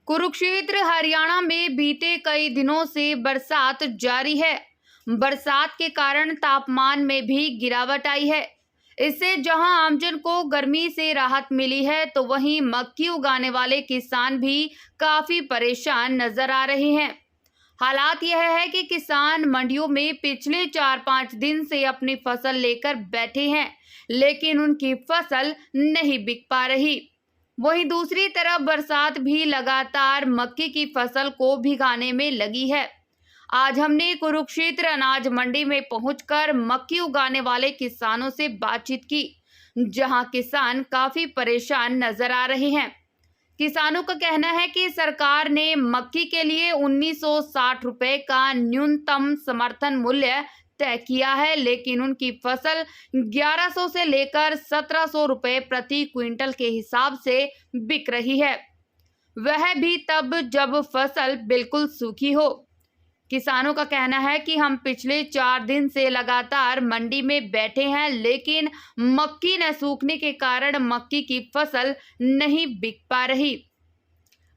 कुरुक्षेत्र हरियाणा में बीते कई दिनों से बरसात जारी है। बरसात के कारण तापमान में भी गिरावट आई है। इससे जहां आमजन को गर्मी से राहत मिली है, तो वहीं मक्की उगाने वाले किसान भी काफी परेशान नजर आ रहे हैं। हालात यह है कि किसान मंडियों में पिछले 4-5 दिन से अपनी फसल लेकर बैठे हैं, लेकिन उनकी फसल नहीं बिक पा रही। वहीं दूसरी तरफ बरसात भी लगातार मक्की की फसल को भिगाने में लगी है। आज हमने कुरुक्षेत्र अनाज मंडी में पहुंचकर मक्की उगाने वाले किसानों से बातचीत की, जहां किसान काफी परेशान नजर आ रहे हैं। किसानों का कहना है कि सरकार ने मक्की के लिए 1960 रुपए का न्यूनतम समर्थन मूल्य तय किया है, लेकिन उनकी फसल 1100 से लेकर 1700 रुपए प्रति क्विंटल के हिसाब से बिक रही है, वह भी तब जब फसल बिल्कुल सूखी हो। किसानों का कहना है कि हम पिछले 4 दिन से लगातार मंडी में बैठे हैं, लेकिन मक्की न सूखने के कारण मक्की की फसल नहीं बिक पा रही।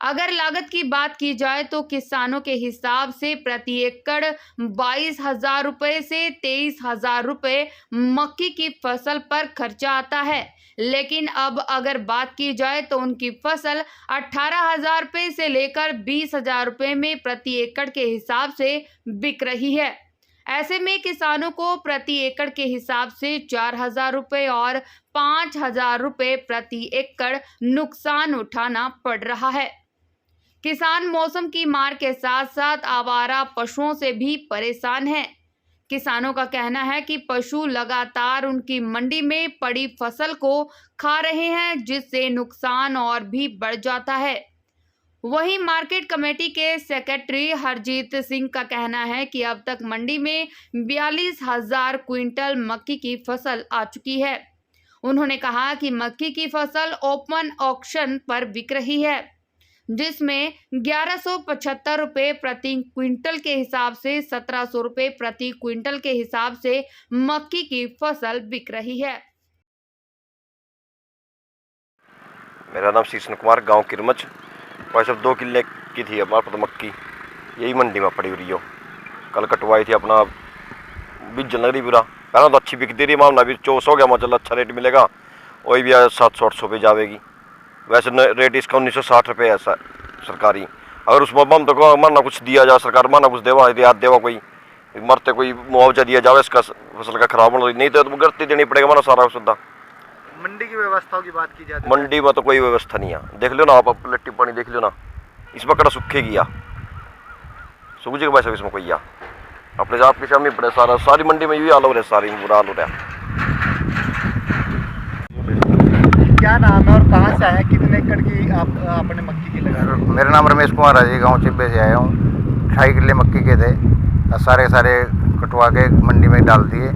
अगर लागत की बात की जाए तो किसानों के हिसाब से प्रति एकड़ 22,000 रुपए से 23,000 रुपए मक्की की फसल पर खर्चा आता है, लेकिन अब अगर बात की जाए तो उनकी फसल 18,000 रुपए से लेकर 20,000 रुपए में प्रति एकड़ के हिसाब से बिक रही है। ऐसे में किसानों को प्रति एकड़ के हिसाब से 4,000 रुपए और 5,000 रुपए प्रति एकड़ नुकसान उठाना पड़ रहा है। किसान मौसम की मार के साथ साथ आवारा पशुओं से भी परेशान हैं। किसानों का कहना है कि पशु लगातार उनकी मंडी में पड़ी फसल को खा रहे हैं, जिससे नुकसान और भी बढ़ जाता है। वहीं मार्केट कमेटी के सेक्रेटरी हरजीत सिंह का कहना है कि अब तक मंडी में 42,000 क्विंटल मक्की की फसल आ चुकी है। उन्होंने कहा कि मक्की की फसल ओपन ऑक्शन पर बिक रही है, जिसमें 1175 रुपए प्रति क्विंटल के हिसाब से 1700 रुपए प्रति क्विंटल के हिसाब से मक्की की फसल बिक रही है। मेरा नाम शीशन कुमार, गांव किरमच। वैसे 2 किले की थी हमारे पास मक्की, यही मंडी में पड़ी हुई हो। कल कटवाई थी अपना, बीज लग रही पूरा। पहले तो अच्छी बिकती रही, मामला भी 24 हो गया, मतलब अच्छा रेट मिलेगा। वही भी 700-800 पे जाएगी। वैसे रेट इसका 1960 रुपये है सरकारी। अगर उसमें बम तो माना कुछ दिया जाए, सरकार माना कुछ देवा याद देवा, कोई मरते कोई मुआवजा दिया जाए इसका फसल का खराब होना, नहीं तो गिरती देनी पड़ेगा माना सारा सुविधा। मंडी की व्यवस्थाओं की बात की जाए तो मंडी में तो कोई व्यवस्था नहीं है। देख लो ना आप, लिट्टी पानी देख लो ना, इसमें कड़ा सूखेगी या सूख जाएगा वैसे इसमें कोई या अपने जात के सामने पड़े सारा। सारी मंडी में यही हाल हो रहा है, सारी बुरा हाल हो रहा है। क्या नाम है और कहाँ से आए, कितने एकड़ की आप अपने मक्की की लगा? मेरा नाम रमेश कुमार है जी, गाँव चिब्बे से आया हूँ। 2.5 किले मक्की के थे, सारे कटवा के मंडी में डाल दिए।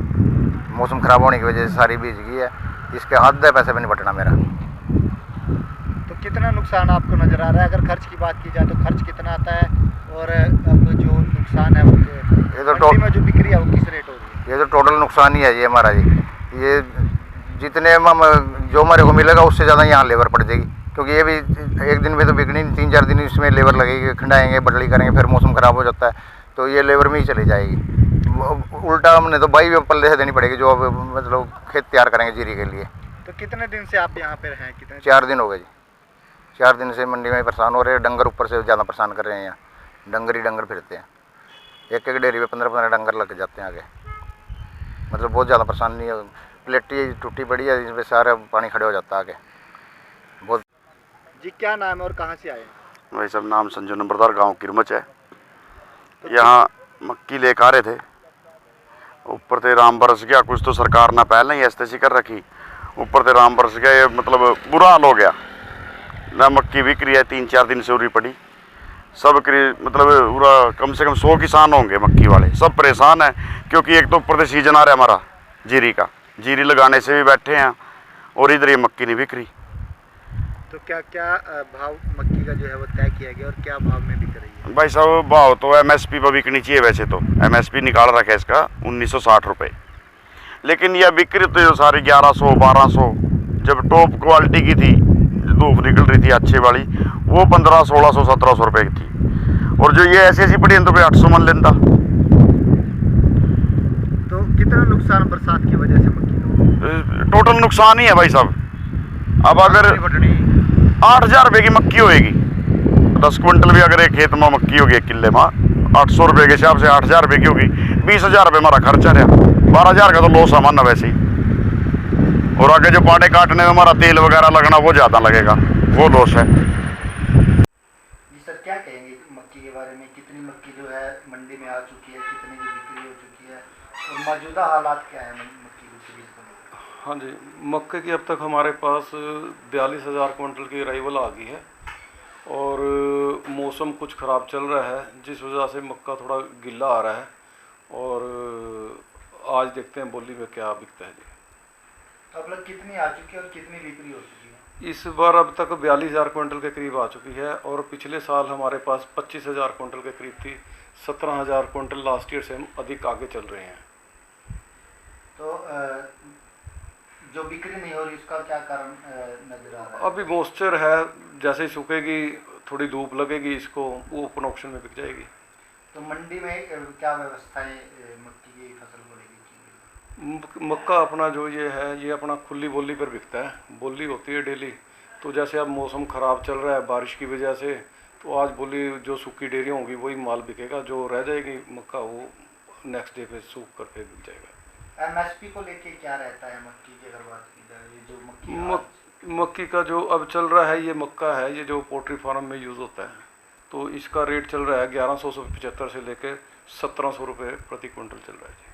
मौसम ख़राब होने की वजह से सारी बीज गई है, इसके आधे पैसे भी नहीं बटना मेरा। तो कितना नुकसान आपको नज़र आ रहा है? अगर खर्च की बात की जाए तो खर्च कितना आता है, और अब जो नुकसान है वो मंडी में जो बिक्री है वो किस रेट हो रही है? ये तो टोटल नुकसान ही है ये हमारा जी। ये जितने जो हमारे को मिलेगा उससे ज़्यादा यहाँ लेबर पड़ जाएगी, क्योंकि ये भी एक दिन में तो बिकनी, 3-4 दिन इसमें लेबर लगेगी, खंडाएंगे, बदली करेंगे, फिर मौसम ख़राब हो जाता है तो ये लेबर में ही चली जाएगी। उल्टा हमने तो बाई पल्ले से देनी पड़ेगी, जो अब मतलब खेत तैयार करेंगे जीरी के लिए। तो कितने दिन से आप यहाँ पर हैं? कितने? 4 दिन हो गए जी। 4 दिन से मंडी में परेशान हो रहे हैं। डंगर ऊपर से ज़्यादा परेशान कर रहे हैं। यहाँ डंगर ही डंगर फिरते हैं, एक डेयरी में 15-15 डंगर लग जाते हैं आगे। मतलब बहुत ज़्यादा परेशानी है। प्लेटी टूटी पड़ी है, इसमें सारा पानी खड़े हो जाता है आगे बहुत। जी क्या नाम है और कहाँ से आए? भाई सब नाम संजू नंबरदार, गांव किरमच है। यहाँ मक्की लेकर आ रहे थे, ऊपर से राम बरस गया। कुछ तो सरकार ना पहले ही ऐसी कर रखी, ऊपर से राम बरस गया। ये मतलब बुरा हाल हो गया ना। मक्की बिक रही है, 3-4 दिन से उरी पड़ी सब मतलब पूरा कम से कम 100 किसान होंगे मक्की वाले, सब परेशान हैं। क्योंकि एक तो ऊपर से सीजन आ रहा है हमारा जीरी का, जीरी लगाने से भी बैठे हैं, और इधर ये मक्की नहीं बिक रही। तो क्या क्या भाव मक्की का जो है वो तय किया गया और क्या भाव में बिक रही है? भाई साहब भाव तो MSP पर बिकनी चाहिए। वैसे तो MSP निकाल रखा है इसका 1960 रुपये, लेकिन यह बिक रही तो सारी 1100-1200। जब टॉप क्वालिटी की थी, धूप निकल रही थी अच्छे वाली, वो 1500, 1600, 1700 रुपये की थी। और जो ये ऐसी पड़ी है तो भाई 800 मन लेता। तो कितना नुकसान बरसात की वजह से मक्की को? टोटल नुकसान ही है भाई साहब। अब अगर 8,000 रुपये की मक्की होएगी, 10 क्विंटल भी अगर एक खेत में मक्की होगी 1 किले में 800 रुपये के हिसाब से 8,000 रुपये की होगी, 20,000 रुपये हमारा खर्चा रहा। 12,000 का तो लॉस है माना वैसे ही। और आगे जो पाटे काटने में हमारा तेल वगैरह लगना वो ज़्यादा लगेगा, वो लॉस है। जी सर, क्या कहेंगे मक्की के बारे में? कितनी मक्की जो है मंडी में आ चुकी है, कितनी की बिक्री हो चुकी है और मौजूदा हालात क्या है मक्की की सीरीज को? हाँ जी, मक्के की अब तक हमारे पास 42,000 क्विंटल की अराइवल आ गई है और मौसम कुछ ख़राब चल रहा है जिस वजह से मक्का थोड़ा गिल्ला आ रहा है। और आज देखते हैं बोली में क्या बिकता है जी। तो अब तक कितनी आ चुकी है और कितनी बिक्री हो चुकी है? इस बार अब तक 42,000 क्विंटल के करीब आ चुकी है और पिछले साल हमारे पास 25,000 क्विंटल के करीब थी। 17,000 क्विंटल लास्ट ईयर से हम अधिक आगे चल रहे हैं। तो जो बिक्री नहीं हो रही उसका क्या कारण नजर आ रहा है? अभी मॉइस्चर है, जैसे ही सूखेगी थोड़ी धूप लगेगी इसको, वो ओपन ऑक्शन में बिक जाएगी। तो मंडी में क्या व्यवस्थाएं मक्की की फसल को लेकर की? मक्का अपना जो ये है ये अपना खुली बोली पर बिकता है। बोली होती है डेली, तो जैसे अब मौसम ख़राब चल रहा है बारिश की वजह से, तो आज बोली जो सूखी डेयरियाँ होंगी वही माल बिकेगा, जो रह जाएगी मक्का वो नेक्स्ट डे पे सूख करके बिक जाएगा। एमएसपी को लेके क्या रहता है मक्की की अगर बात की जाए? ये जो मक्की का जो अब चल रहा है ये मक्का है, ये जो पोल्ट्री फार्म में यूज़ होता है, तो इसका रेट चल रहा है 1175 से लेकर 1700 रुपये प्रति क्विंटल चल रहा है जी।